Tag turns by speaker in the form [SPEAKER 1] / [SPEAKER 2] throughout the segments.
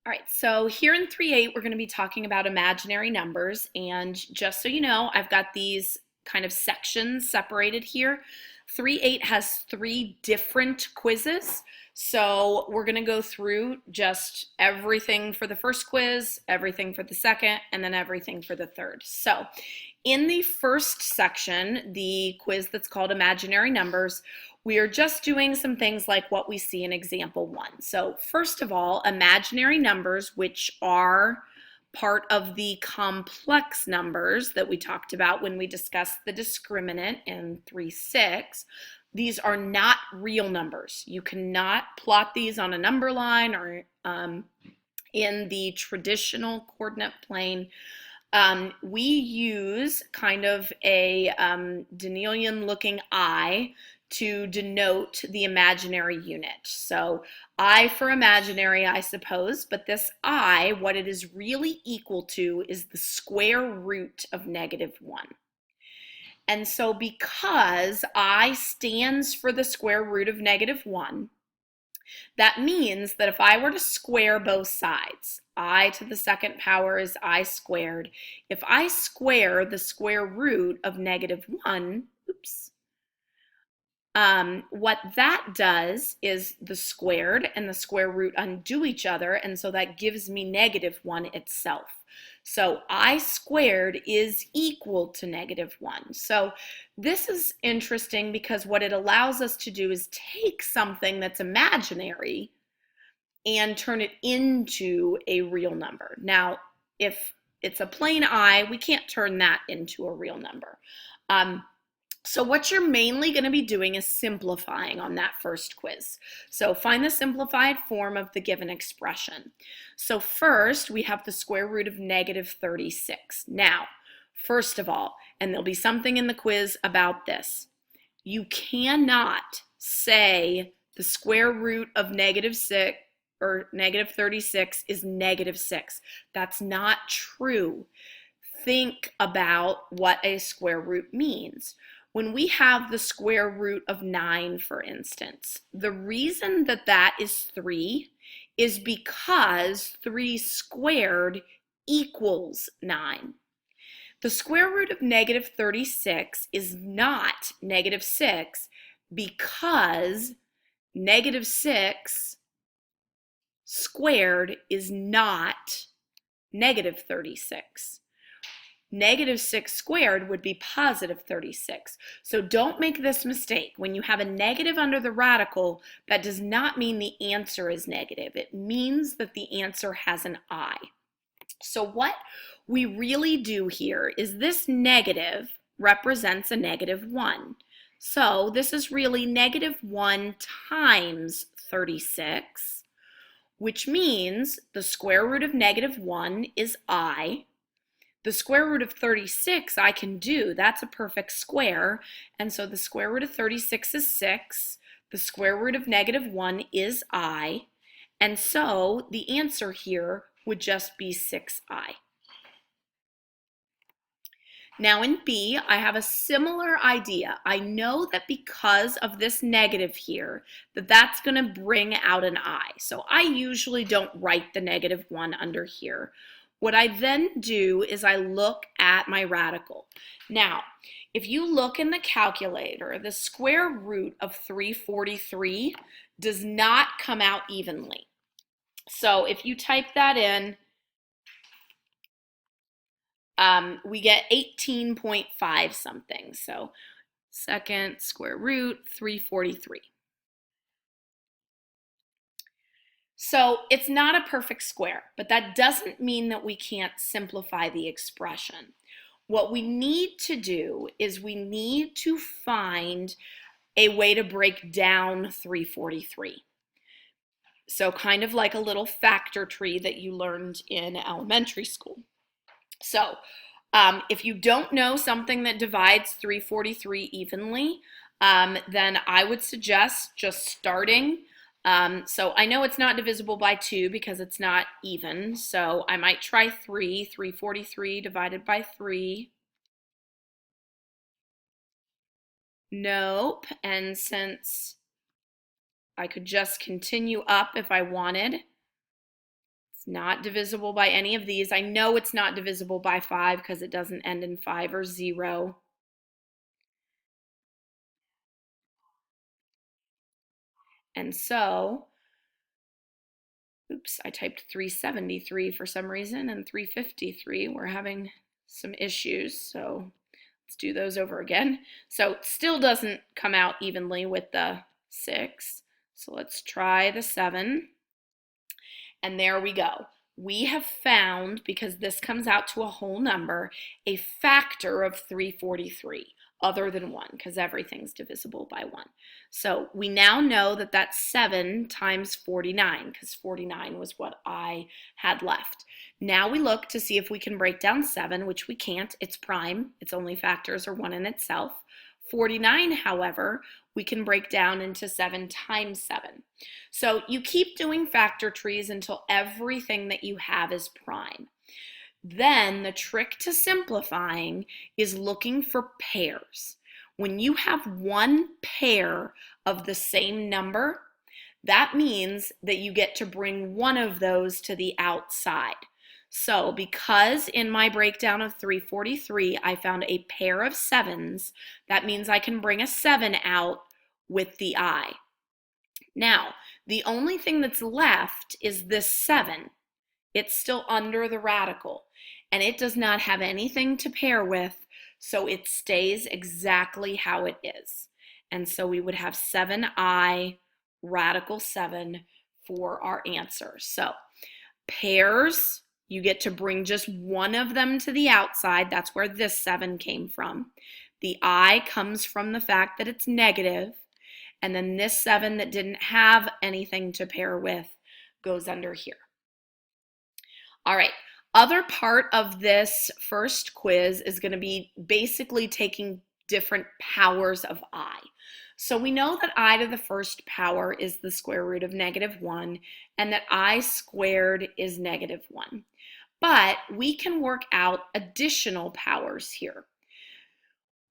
[SPEAKER 1] All right, so here in 3.8, we're going to be talking about imaginary numbers. And just so you know, I've got these kind of sections separated here. 3.8 has 3 different quizzes. So we're going to go through just everything for the first quiz, everything for the second, and then everything for the third. So in the first section, the quiz that's called imaginary numbers, we are just doing some things like what we see in example 1. So first of all, imaginary numbers, which are part of the complex numbers that we talked about when we discussed the discriminant in 3.6, these are not real numbers. You cannot plot these on a number line or in the traditional coordinate plane. We use kind of a Danielian looking eye to denote the imaginary unit. So I for imaginary, I suppose, but this I, what it is really equal to is the square root of -1. And so because I stands for the square root of -1, that means that if I were to square both sides, I to the second power is I squared. If I square the square root of -1, what that does is the squared and the square root undo each other, and so that gives me -1 itself. So I squared is equal to -1. So this is interesting because what it allows us to do is take something that's imaginary and turn it into a real number. Now, if it's a plain I, we can't turn that into a real number. So what you're mainly going to be doing is simplifying on that first quiz. So find the simplified form of the given expression. So first, we have the square root of -36. Now, first of all, and there'll be something in the quiz about this, you cannot say the square root of -6 or -36 is -6. That's not true. Think about what a square root means. When we have the square root of 9, for instance, the reason that that is 3 is because 3 squared equals 9. The square root of -36 is not -6 because -6 squared is not -36. -6 squared would be +36. So don't make this mistake. When you have a negative under the radical, that does not mean the answer is negative. It means that the answer has an I. So what we really do here is this negative represents a -1. So this is really -1 times 36, which means the square root of -1 is I. The square root of 36 I can do, that's a perfect square, and so the square root of 36 is 6, the square root of -1 is I, and so the answer here would just be 6I. Now in B, I have a similar idea. I know that because of this negative here, that's going to bring out an I. So I usually don't write the -1 under here. What I then do is I look at my radical. Now, if you look in the calculator, the square root of 343 does not come out evenly. So if you type that in, we get 18.5 something. So second square root 343. So it's not a perfect square, but that doesn't mean that we can't simplify the expression. What we need to do is we need to find a way to break down 343. So kind of like a little factor tree that you learned in elementary school. So if you don't know something that divides 343 evenly, then I would suggest just starting. So I know it's not divisible by 2 because it's not even, so I might try 343 divided by 3. Nope, and since I could just continue up if I wanted, It's not divisible by any of these. I know it's not divisible by 5 because it doesn't end in 5 or 0. And so, oops, I typed 373 for some reason and 353. We're having some issues, so let's do those over again. So it still doesn't come out evenly with the 6. So let's try the 7. And there we go. We have found, because this comes out to a whole number, a factor of 343 other than 1, because everything's divisible by 1. So we now know that that's 7 times 49, because 49 was what I had left. Now we look to see if we can break down 7, which we can't. It's prime. Its only factors are 1 in itself. 49, however, we can break down into 7 times 7. So you keep doing factor trees until everything that you have is prime. Then the trick to simplifying is looking for pairs. When you have one pair of the same number, that means that you get to bring one of those to the outside. So because in my breakdown of 343, I found a pair of 7s, that means I can bring a 7 out with the I. Now, the only thing that's left is this 7. It's still under the radical, and it does not have anything to pair with, so it stays exactly how it is. And so we would have 7i radical 7 for our answer. So pairs, you get to bring just one of them to the outside. That's where this 7 came from. The I comes from the fact that it's negative, and then this 7 that didn't have anything to pair with goes under here. All right, other part of this first quiz is going to be basically taking different powers of I. So we know that I to the first power is the square root of -1, and that I squared is -1. But we can work out additional powers here.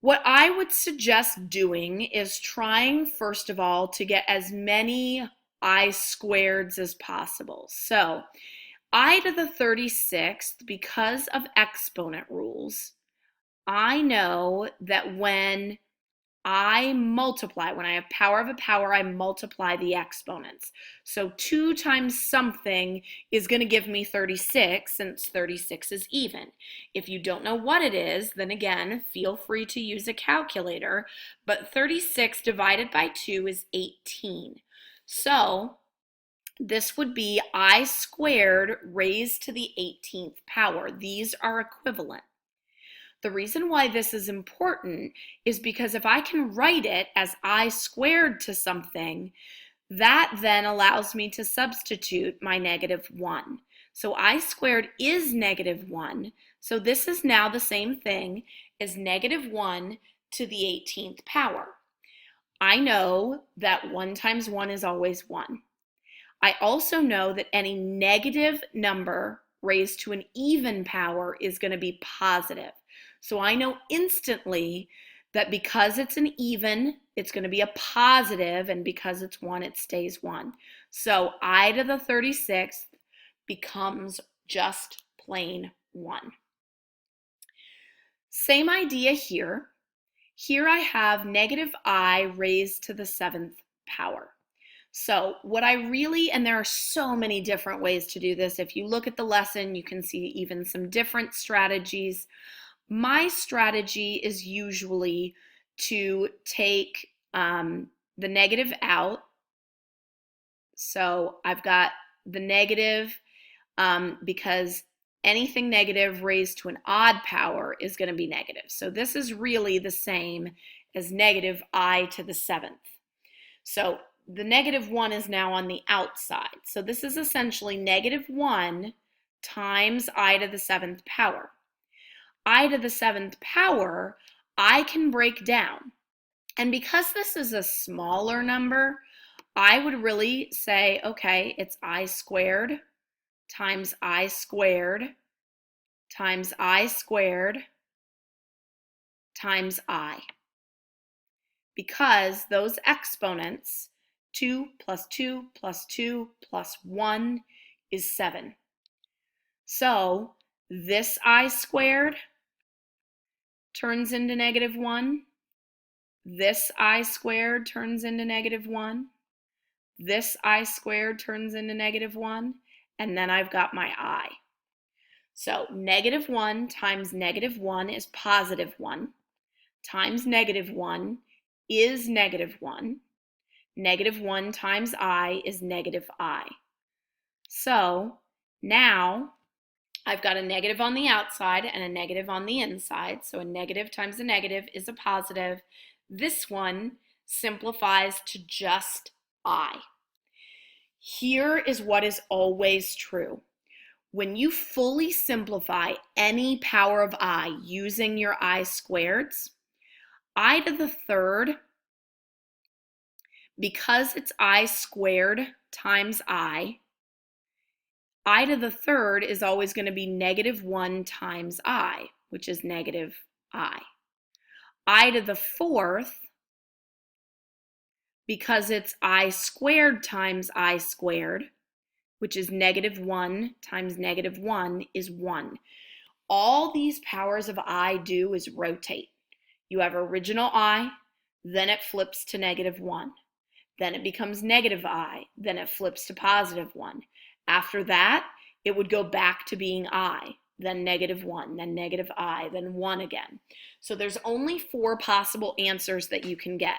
[SPEAKER 1] What I would suggest doing is trying, first of all, to get as many I squareds as possible. So I to the 36th, because of exponent rules, I know that when I multiply, when I have power of a power, I multiply the exponents. So 2 times something is going to give me 36, since 36 is even. If you don't know what it is, then again, feel free to use a calculator, but 36 divided by 2 is 18. So this would be I squared raised to the 18th power. These are equivalent. The reason why this is important is because if I can write it as I squared to something, that then allows me to substitute my -1. So I squared is -1. So this is now the same thing as -1 to the 18th power. I know that 1 times 1 is always 1. I also know that any negative number raised to an even power is going to be positive. So I know instantly that because it's an even, it's going to be a positive, and because it's 1, it stays 1. So I to the 36th becomes just plain 1. Same idea here. Here I have -I raised to the 7th power. So what I really, and there are so many different ways to do this. If you look at the lesson, you can see even some different strategies. My strategy is usually to take the negative out. So I've got the negative because anything negative raised to an odd power is going to be negative. So this is really the same as -I to the 7th. So the -1 is now on the outside. So this is essentially -1 times I to the 7th power. I to the 7th power, I can break down. And because this is a smaller number, I would really say, okay, it's I squared times I squared times I squared times I. Because those exponents, 2 plus 2 plus 2 plus 1 is 7. So this I squared turns into negative 1. This I squared turns into negative 1. This I squared turns into negative 1. And then I've got my I. So negative 1 times negative 1 is positive 1. Times negative 1 is negative 1. Negative 1 times I is negative I. So now I've got a negative on the outside and a negative on the inside. So a negative times a negative is a positive. This one simplifies to just I. Here is what is always true. When you fully simplify any power of I using your I squareds, I to the third, because it's I squared times I to the third is always going to be negative 1 times I, which is negative I to the fourth, because it's I squared times I squared, which is negative 1 times negative 1 is 1. All these powers of I do is rotate. You have original I, then it flips to negative 1. Then it becomes negative I, then it flips to positive 1. After that, it would go back to being I, then negative 1, then negative I, then 1 again. So there's only 4 possible answers that you can get.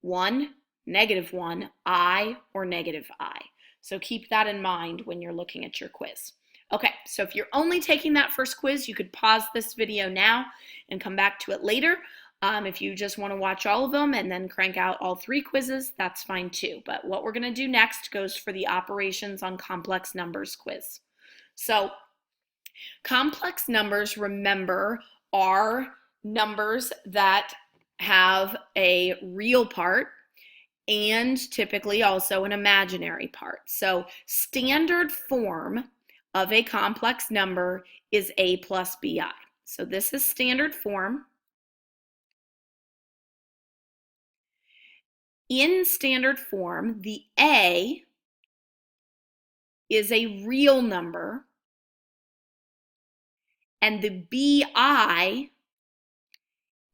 [SPEAKER 1] 1, negative 1, I, or negative I. So keep that in mind when you're looking at your quiz. Okay, so if you're only taking that first quiz, you could pause this video now and come back to it later. If you just want to watch all of them and then crank out all 3 quizzes, that's fine too. But what we're going to do next goes for the operations on complex numbers quiz. So complex numbers, remember, are numbers that have a real part and typically also an imaginary part. So standard form of a complex number is a plus bi. So this is standard form. In standard form, the a is a real number and the bi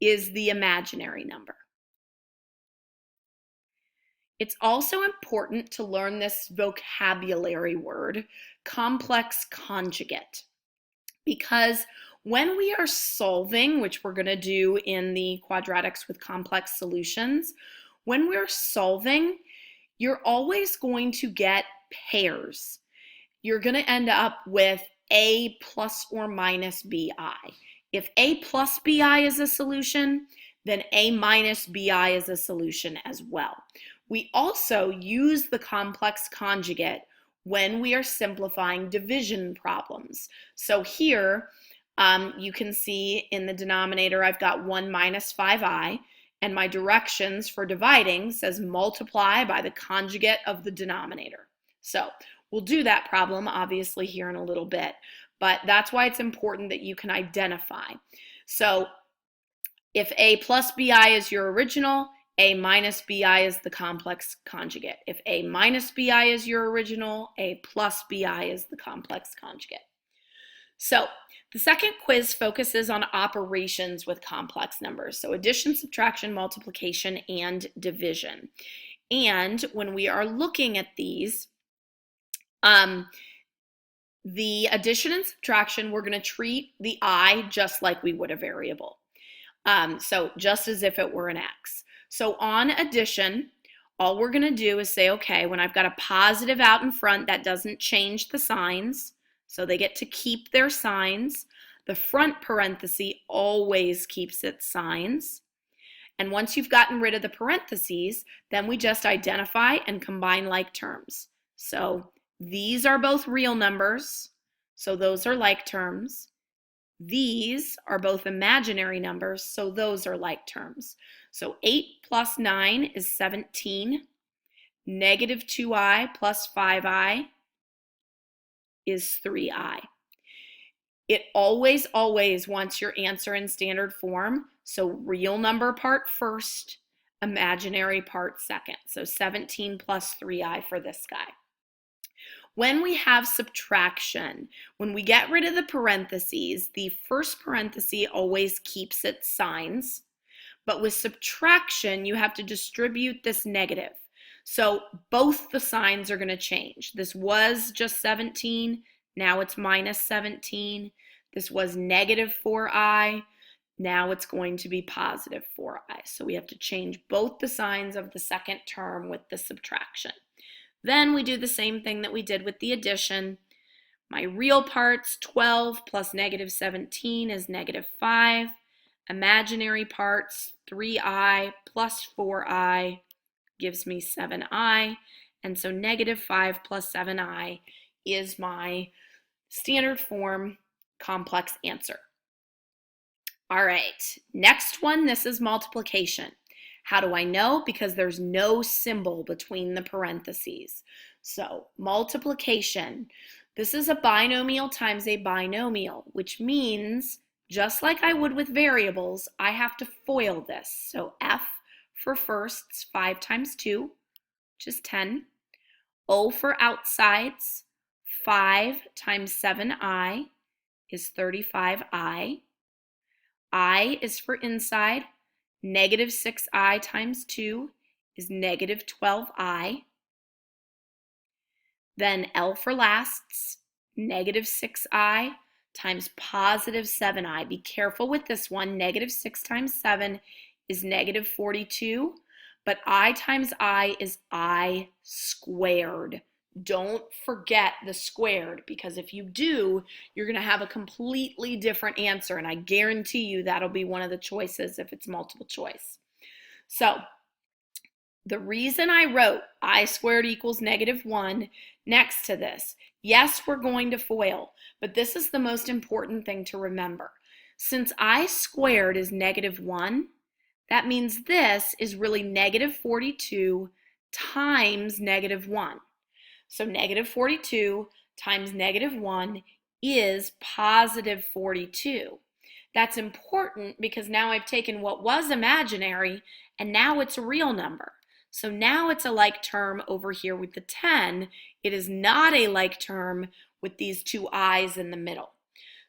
[SPEAKER 1] is the imaginary number. It's also important to learn this vocabulary word, complex conjugate, because when we are solving, which we're going to do in the quadratics with complex solutions, when we're solving, you're always going to get pairs. You're going to end up with a plus or minus bi. If a plus bi is a solution, then a minus bi is a solution as well. We also use the complex conjugate when we are simplifying division problems. So here, you can see in the denominator, I've got 1 minus 5i, and my directions for dividing says multiply by the conjugate of the denominator. So we'll do that problem obviously here in a little bit, but that's why it's important that you can identify. So if a plus bi is your original, a minus bi is the complex conjugate. If a minus bi is your original, a plus bi is the complex conjugate. So the second quiz focuses on operations with complex numbers. So addition, subtraction, multiplication, and division. And when we are looking at these, the addition and subtraction, we're going to treat the I just like we would a variable. So just as if it were an X. So on addition, all we're going to do is say, okay, when I've got a positive out in front, that doesn't change the signs. So they get to keep their signs. The front parenthesis always keeps its signs. And once you've gotten rid of the parentheses, then we just identify and combine like terms. So these are both real numbers, so those are like terms. These are both imaginary numbers, so those are like terms. So 8 plus 9 is 17. Negative 2i plus 5i is 3i. It always wants your answer in standard form. So real number part first, imaginary part second. So 17 plus 3i for this guy. When we have subtraction, when we get rid of the parentheses, the first parenthesis always keeps its signs. But with subtraction, you have to distribute this negative. So both the signs are going to change. This was just 17. Now it's minus 17. This was negative 4i. Now it's going to be positive 4i. So we have to change both the signs of the second term with the subtraction. Then we do the same thing that we did with the addition. My real parts, 12 plus negative 17 is negative 5. Imaginary parts, 3i plus 4i gives me 7i. And so negative 5 plus 7i is my standard form complex answer. All right, next one, this is multiplication. How do I know? Because there's no symbol between the parentheses. So multiplication, this is a binomial times a binomial, which means just like I would with variables, I have to FOIL this. So F for firsts, 5 times 2, which is 10. O for outsides, 5 times 7i is 35i. I is for inside. Negative 6i times 2 is negative 12i. Then L for lasts, negative 6i times positive 7i. Be careful with this one. Negative 6 times 7 is negative 42, but I times I is I squared. Don't forget the squared, because if you do, you're going to have a completely different answer, and I guarantee you that'll be one of the choices if it's multiple choice. So the reason I wrote I squared equals negative 1 next to this, yes, we're going to FOIL, but this is the most important thing to remember. Since I squared is negative 1, that means this is really negative 42 times negative 1. So negative 42 times negative 1 is positive 42. That's important because now I've taken what was imaginary and now it's a real number. So now it's a like term over here with the 10. It is not a like term with these two i's in the middle.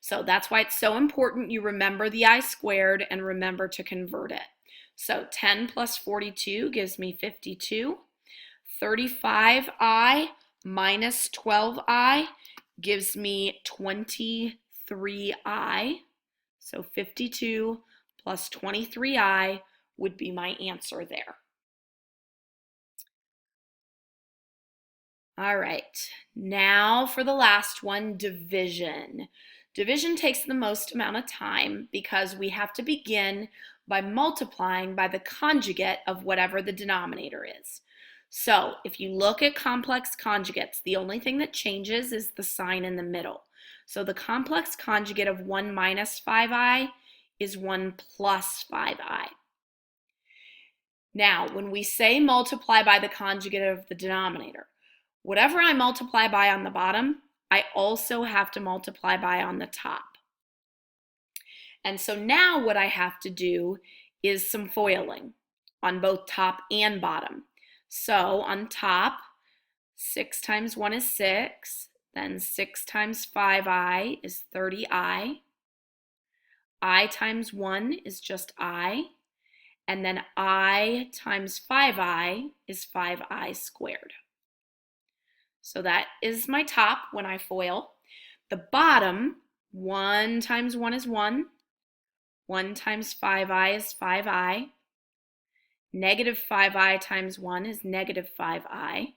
[SPEAKER 1] So that's why it's so important you remember the I squared and remember to convert it. So 10 plus 42 gives me 52. 35i minus 12i gives me 23i. So 52 plus 23i would be my answer there. All right, now for the last one, division. Division takes the most amount of time because we have to begin by multiplying by the conjugate of whatever the denominator is. So if you look at complex conjugates, the only thing that changes is the sign in the middle. So the complex conjugate of 1 minus 5i is 1 plus 5i. Now, when we say multiply by the conjugate of the denominator, whatever I multiply by on the bottom, I also have to multiply by on the top. And so now what I have to do is some FOILing on both top and bottom. So on top, 6 times 1 is 6, then 6 times 5i is 30i. I times 1 is just I, and then I times 5i is 5i squared. So that is my top when I FOIL. The bottom, 1 times 1 is 1. 1 times 5i is 5i. Negative 5i times 1 is negative 5i.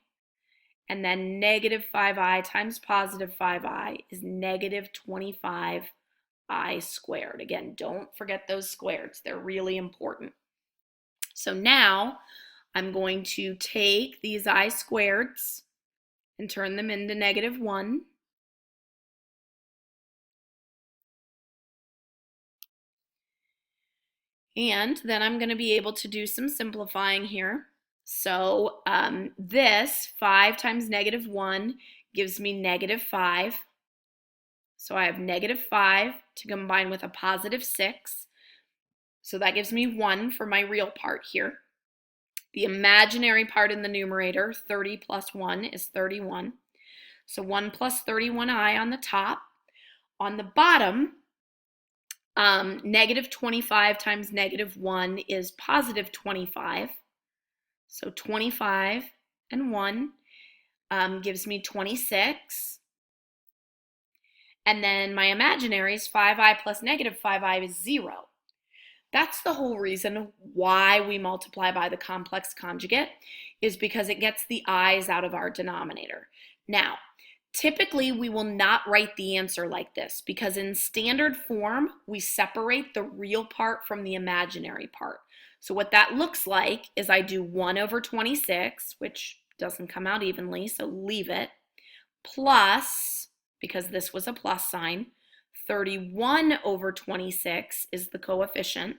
[SPEAKER 1] And then negative 5i times positive 5i is negative 25i squared. Again, don't forget those squareds. They're really important. So now I'm going to take these I squareds and turn them into negative 1. And then I'm going to be able to do some simplifying here. So this 5 times negative 1 gives me negative 5. So I have negative 5 to combine with a positive 6. So that gives me 1 for my real part here. The imaginary part in the numerator, 30 plus 1 is 31. So 1 plus 31i on the top. On the bottom, negative 25 times negative 1 is positive 25. So 25 and 1 gives me 26. And then my imaginary is 5i plus negative 5i is 0. That's the whole reason why we multiply by the complex conjugate, is because it gets the i's out of our denominator. Now, typically we will not write the answer like this, because in standard form, we separate the real part from the imaginary part. So what that looks like is I do 1 over 26, which doesn't come out evenly, so leave it, plus, because this was a plus sign, 31 over 26 is the coefficient,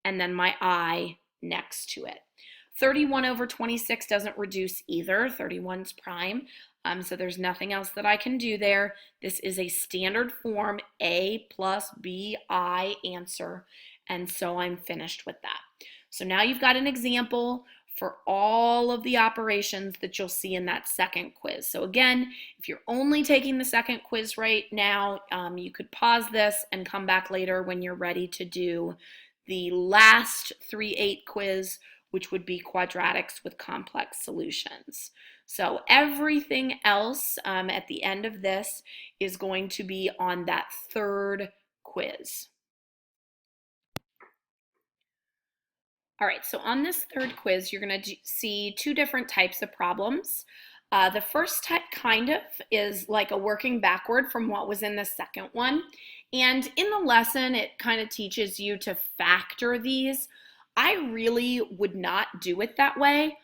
[SPEAKER 1] and then my I next to it. 31 over 26 doesn't reduce either. 31's prime, so there's nothing else that I can do there. This is a standard form A plus B I answer, and so I'm finished with that. So now you've got an example for all of the operations that you'll see in that second quiz. So again, if you're only taking the second quiz right now, you could pause this and come back later when you're ready to do the last 3-8 quiz, which would be quadratics with complex solutions. So everything else at the end of this is going to be on that third quiz. All right, so on this third quiz, you're going to see two different types of problems. The first type kind of is like a working backward from what was in the second one. And in the lesson, it kind of teaches you to factor these. I really would not do it that way.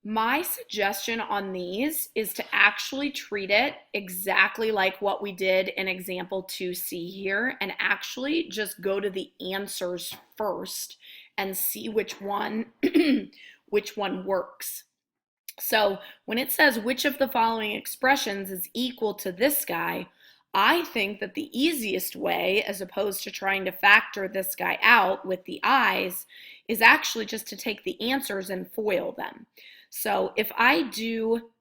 [SPEAKER 1] My suggestion on these is to actually treat it exactly like what we did in example 2C here, and actually just go to the answers first and see which one works. So when it says which of the following expressions is equal to this guy, I think that the easiest way, as opposed to trying to factor this guy out with the i's, is actually just to take the answers and FOIL them. So if I do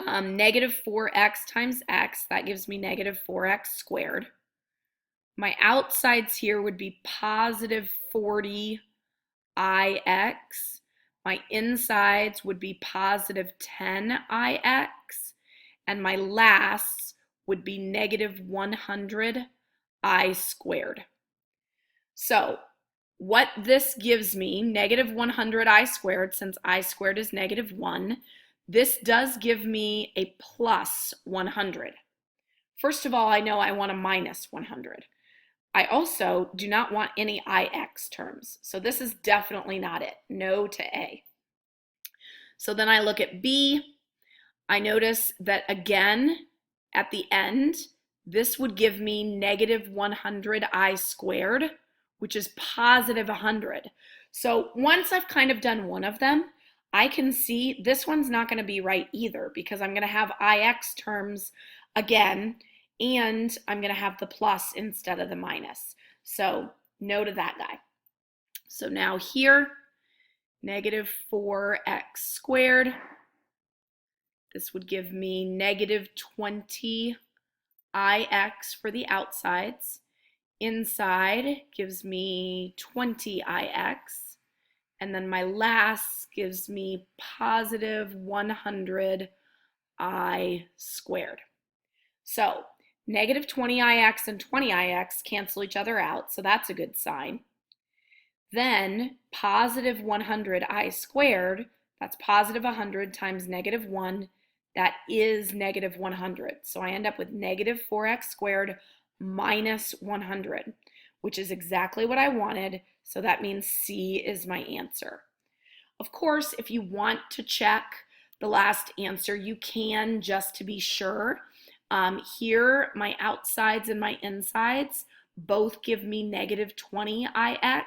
[SPEAKER 1] negative 4x times x, that gives me negative 4x squared. My outsides here would be positive 40ix. My insides would be positive 10ix. And my lasts would be negative 100 I squared. So what this gives me, negative 100 I squared, since I squared is negative 1, this does give me a plus 100. First of all, I know I want a minus 100. I also do not want any IX terms, so this is definitely not it. No to A. So then I look at B. I notice that again, at the end, this would give me negative 100 I squared, which is positive 100. So once I've kind of done one of them, I can see this one's not going to be right either, because I'm going to have IX terms again, and I'm going to have the plus instead of the minus. So no to that guy. So now here, negative 4x squared. This would give me negative 20ix for the outsides. Inside gives me 20ix. And then my last gives me positive 100 I squared. So negative 20ix and 20ix cancel each other out, so that's a good sign. Then positive 100 I squared, that's positive 100 times negative 1, that is negative 100. So I end up with negative 4x squared minus 100, which is exactly what I wanted, so that means C is my answer. Of course, if you want to check the last answer, you can, just to be sure. Here, my outsides and my insides both give me negative 20ix,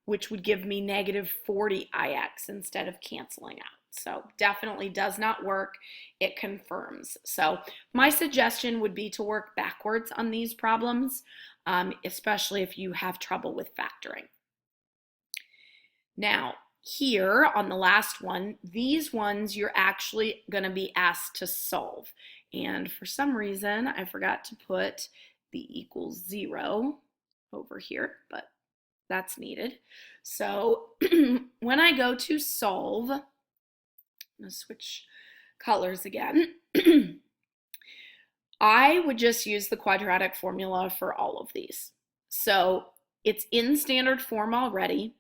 [SPEAKER 1] which would give me negative 40ix instead of canceling out. So definitely does not work. It confirms. So my suggestion would be to work backwards on these problems, especially if you have trouble with factoring. Now, here on the last one, these ones you're actually going to be asked to solve. And for some reason, I forgot to put the equals 0 over here, but that's needed. So when I go to solve, I'm going to switch colors again. I would just use the quadratic formula for all of these. So it's in standard form already.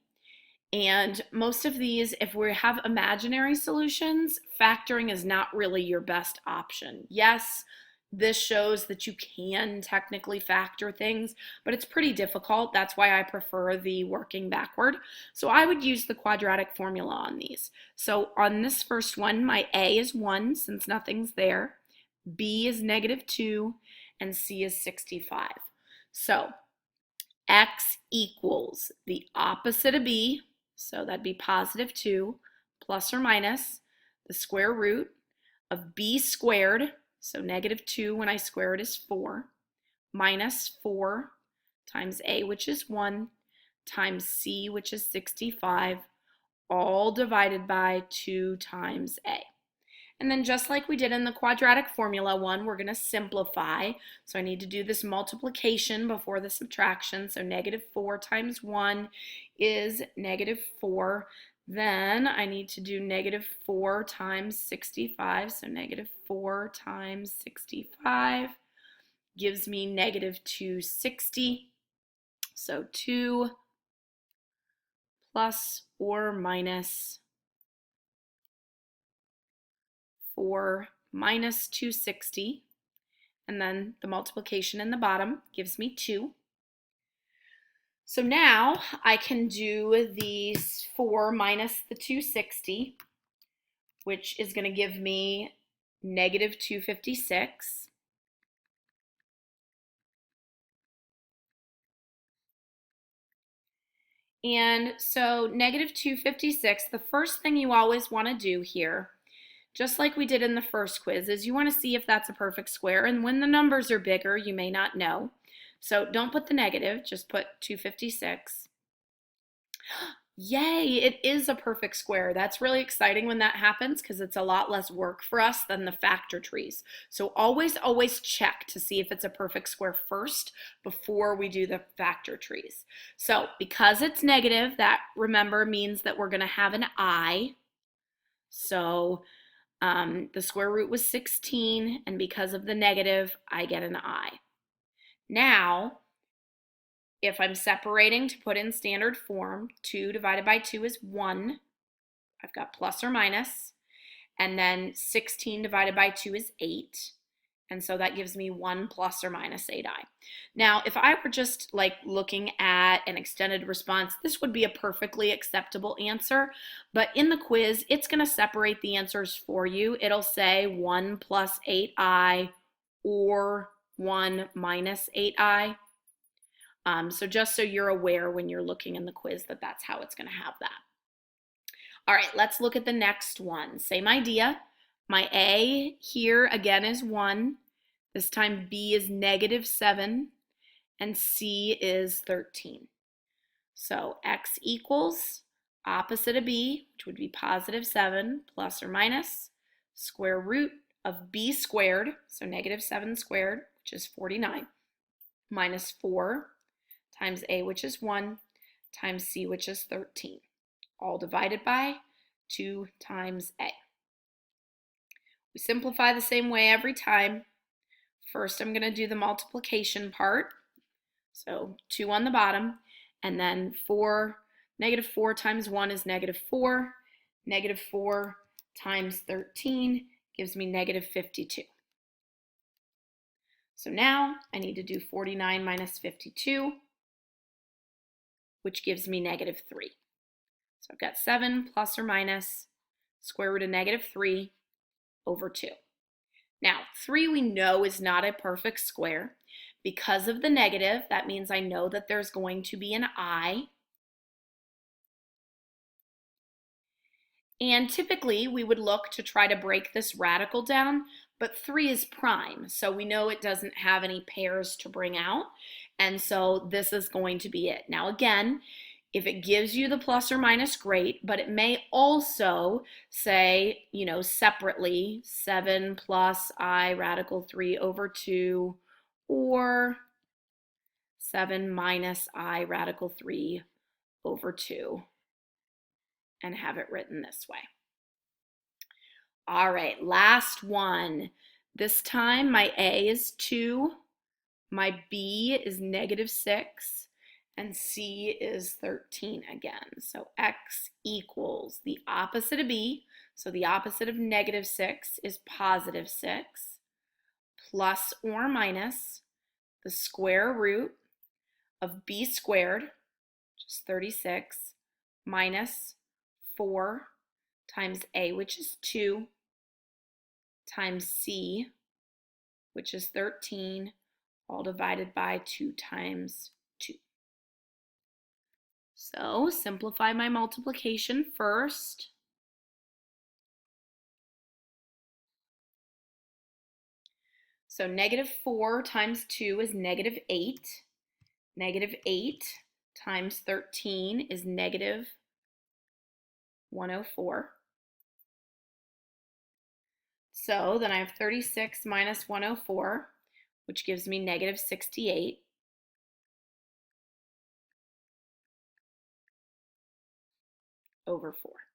[SPEAKER 1] And most of these, if we have imaginary solutions, factoring is not really your best option. Yes, this shows that you can technically factor things, but it's pretty difficult. That's why I prefer the working backward. So I would use the quadratic formula on these. So on this first one, my A is 1 since nothing's there, B is -2, and C is 65. So X equals the opposite of B, so that'd be +2, plus or minus the square root of B squared, so -2 when I square it is 4, minus 4 times A, which is 1, times C, which is 65, all divided by 2 times A. And then just like we did in the quadratic formula one, we're going to simplify. So I need to do this multiplication before the subtraction. So -4 times 1 is -4. Then I need to do -4 times 65. So -4 times 65 gives me -260. So 2 plus or minus 4 minus 260, and then the multiplication in the bottom gives me 2. So now I can do these 4 minus the 260, which is going to give me -256. And so -256, the first thing you always want to do here, just like we did in the first quiz, is you want to see if that's a perfect square. And when the numbers are bigger, you may not know. So don't put the negative, just put 256. Yay, it is a perfect square. That's really exciting when that happens because it's a lot less work for us than the factor trees. So always check to see if it's a perfect square first before we do the factor trees. So because it's negative, that, remember, means that we're going to have an I. So the square root was 16, and because of the negative, I get an I. Now, if I'm separating to put in standard form, 2 divided by 2 is 1. I've got plus or minus. And then 16 divided by 2 is 8. And so that gives me 1 plus or minus 8i. Now, if I were just like looking at an extended response, this would be a perfectly acceptable answer. But in the quiz, it's going to separate the answers for you. It'll say 1 plus 8i or 1 minus 8i. So just so you're aware when you're looking in the quiz that that's how it's going to have that. All right, let's look at the next one. Same idea. My A here again is 1. This time B is -7 and C is 13. So X equals opposite of B, which would be +7 plus or minus square root of B squared, so -7 squared, which is 49, minus 4 times A, which is 1, times C, which is 13, all divided by 2 times A. We simplify the same way every time. First, I'm going to do the multiplication part. So 2 on the bottom, and then -4 times 1 is -4. -4 times 13 gives me -52. So now I need to do 49 minus 52, which gives me -3. So I've got 7 plus or minus square root of -3 over 2. Now, 3 we know is not a perfect square. Because of the negative, that means I know that there's going to be an I. And typically, we would look to try to break this radical down, but 3 is prime, so we know it doesn't have any pairs to bring out, and so this is going to be it. Now again, If it gives you the plus or minus, great, but it may also say, separately, 7 plus I radical 3 over 2, or 7 minus I radical 3 over 2, and have it written this way. All right, last one. This time my A is 2, my B is -6, and C is 13 again. So X equals the opposite of B, so the opposite of -6 is +6, plus or minus the square root of B squared, which is 36, minus 4 times A, which is 2, times C, which is 13, all divided by 2 times 2. So simplify my multiplication first. So -4 times 2 is -8. -8 times 13 is -104. So then I have 36 minus 104, which gives me -68. Over 4.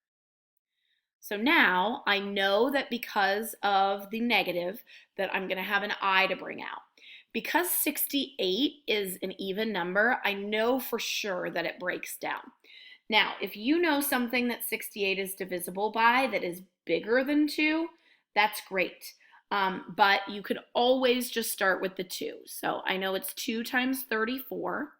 [SPEAKER 1] So now I know that because of the negative that I'm going to have an I to bring out. Because 68 is an even number, I know for sure that it breaks down. Now, if you know something that 68 is divisible by that is bigger than 2, that's great. But you could always just start with the 2. So I know it's 2 times 34.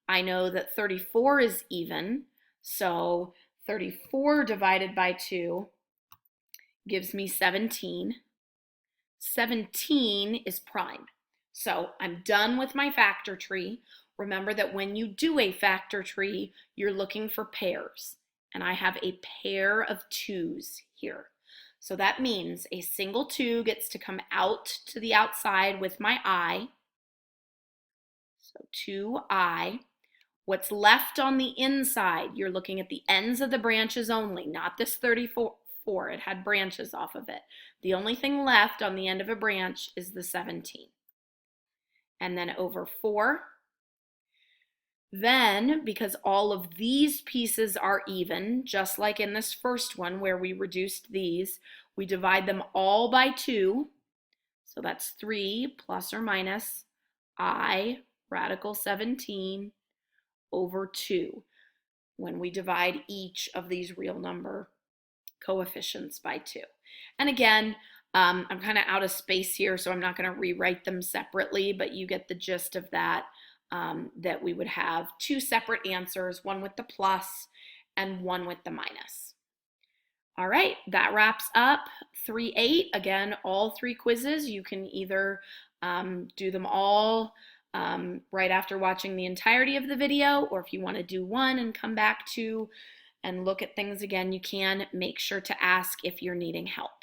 [SPEAKER 1] I know that 34 is even, so 34 divided by 2 gives me 17. 17 is prime. So I'm done with my factor tree. Remember that when you do a factor tree, you're looking for pairs. And I have a pair of 2's here. So that means a single 2 gets to come out to the outside with my I. So 2I. What's left on the inside, you're looking at the ends of the branches only, not this 34. It had branches off of it. The only thing left on the end of a branch is the 17. And then over 4. Then, because all of these pieces are even, just like in this first one where we reduced these, we divide them all by 2. So that's 3 plus or minus I radical 17 over 2 when we divide each of these real number coefficients by 2. And again, I'm kind of out of space here, so I'm not going to rewrite them separately, but you get the gist of that, that we would have 2 separate answers, one with the plus and one with the minus. All right, that wraps up 3-8. Again, all 3 quizzes. You can either do them all right after watching the entirety of the video, or if you want to do one and come back to and look at things again, you can. Make sure to ask if you're needing help.